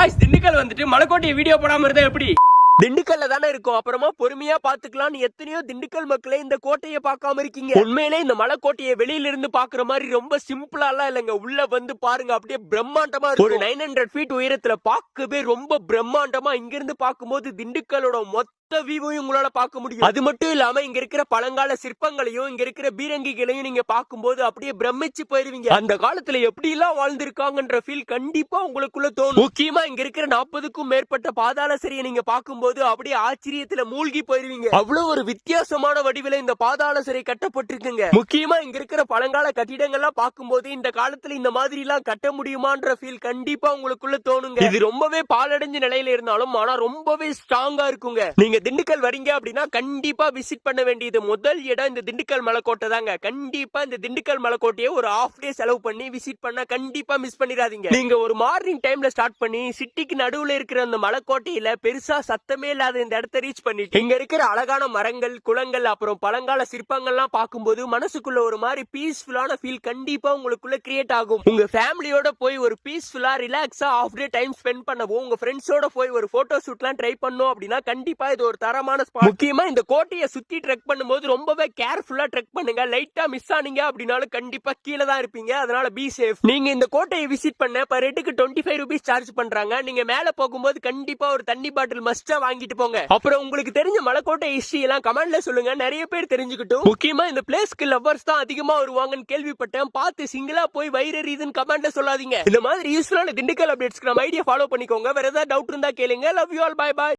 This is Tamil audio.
காய்ஸ் திண்டுக்கல் வந்துட்டு மலைக்கோட்டையை வீடியோ போடாம இருந்தா எப்படி? திண்டுக்கல்ல தானே இருக்கும், அப்புறமா பொறுமையா பாத்துக்கலாம். எத்தனையோ திண்டுக்கல் மக்களே இந்த கோட்டையை பார்க்காம இருக்கீங்க. உண்மையிலே இந்த மலைக்கோட்டையை வெளியில இருந்து பாக்குற மாதிரி ரொம்ப சிம்பிளா எல்லாம் இல்லங்க. உள்ள வந்து பாருங்க, அப்படியே பிரம்மாண்டமா இருக்கும். ஒரு 900 ஃபீட் உயரத்துல பார்க்கவே ரொம்ப பிரம்மாண்டமா. இங்க இருந்து பார்க்கும்போது திண்டுக்கலோட மொத்த வியூவையும் உங்களால பார்க்க முடியும். அது மட்டும் இல்லாம இங்க இருக்கிற பழங்கால சிற்பங்களையும் இங்க இருக்கிற பீரங்கிகளையும் நீங்க பார்க்கும்போது அப்படியே பிரமிச்சு போயிருவீங்க. அந்த காலத்துல எப்படி எல்லாம் வாழ்ந்திருக்காங்கன்ற ஃபீல் கண்டிப்பா உங்களுக்குள்ள தோணும். முக்கியமா இங்க இருக்கிற 40க்கும் மேற்பட்ட பாதாள சிறையை நீங்க பார்க்கும்போது அப்படியே ஆச்சரியத்துல மூழ்கி போயிருவீங்க. அவ்வளவு ஒரு வித்தியாசமான வடிவில இந்த பாதாள சிறை கட்டப்பட்டிருக்குங்க. முக்கியமா இங்க இருக்கிற பழங்கால கட்டிடங்கள்லாம் பார்க்கும்போது இந்த காலத்துல இந்த மாதிரி எல்லாம் கட்ட முடியுமான்ற ஃபீல் கண்டிப்பா உங்களுக்குள்ள தோணுங்க. இது ரொம்பவே பாலடைஞ்ச நிலையில இருந்தாலும் ஆனா ரொம்பவே ஸ்ட்ராங்கா இருக்குங்க. நீங்க திண்டுக்கல் வரீங்க அப்படின்னா கண்டிப்பா விசிட் பண்ண வேண்டியது முதல் இடம் இந்த திண்டுக்கல் மலைக்கோட்டை தாங்க. கண்டிப்பா இந்த திண்டுக்கல் மலைக்கோட்டையை ஒரு ஹாஃப் டே செலவு பண்ணி விசிட் பண்ணா கண்டிப்பா மிஸ் பண்ணிடாதீங்க. நீங்க ஒரு மார்னிங் டைம்ல ஸ்டார்ட் பண்ணி சிட்டிக்கு நடுவுல இருக்கிற அந்த மலைக்கோட்டையில பெருசா சத்தமே இல்லாத இந்த இடத்தை ரீச் பண்ணிட்டு இங்க இருக்கிற அழகான மரங்கள், குளங்கள், அப்புறம் பழங்கால சிற்பங்கள்லாம் பார்க்கும்போது மனசுக்குள்ள ஒரு மாதிரி பீஸ்ஃபுல்லான ஃபீல் கண்டிப்பா உங்களுக்குள்ள கிரியேட் ஆகும். உங்க ஃபேமிலியோட போய் ஒரு பீஸ்ஃபுல்லா ரிலாக்ஸா ஹாஃப் டே டைம் ஸ்பெண்ட் பண்ணவும், உங்க ஃப்ரெண்ட்ஸோட போய் ஒரு போட்டோ ஷூட்லாம் ட்ரை பண்ணோம் அப்படின்னா கண்டிப்பா இது ஒரு தரமான ஸ்பாட். முக்கியமா இந்த கோட்டையை சுத்தி ட்ரெக் பண்ணும்போது ரொம்பவே கேர்ஃபுல்லா ட்ரெக் பண்ணுங்க. லைட்டா மிஸ் ஆனீங்க அப்படினாலும் கண்டிப்பா கீழே தான் இருப்பீங்க. அதனால பி சேஃப். நீங்க இந்த கோட்டையை விசிட் பண்ண பர் ஹெட்டுக்கு 25 ரூபீஸ் சார்ஜ் பண்றாங்க. நீங்க மேல போகும்போது கண்டிப்பா ஒரு தண்ணி பாட்டில் மஸ்டா வாங்கிட்டு போங்க. அப்புறம் உங்களுக்கு தெரிஞ்ச மலைக்கோட்டை ஹிஸ்டரி எல்லாம் கமெண்ட்ல சொல்லுங்க, நிறைய பேர் தெரிஞ்சுக்கிட்டும். முக்கியமா இந்த பிளேஸ்க்கு லவ்வர்ஸ் தான் அதிகமா வருவாங்கன்னு கேள்விப்பட்டேன். பார்த்து சிங்கிளா போய் வைர ரீசன் கமெண்ட்ல சொல்லாதீங்க. இந்த மாதிரி யூஸ்ஃபுல்லான திண்டுக்கல் அப்டேட்ஸ்க்கு நம்ம ஐடியா ஃபாலோ பண்ணிக்கோங்க. வேற ஏதாவது டவுட் இருந்தா கேளுங்க. Love you all, bye by.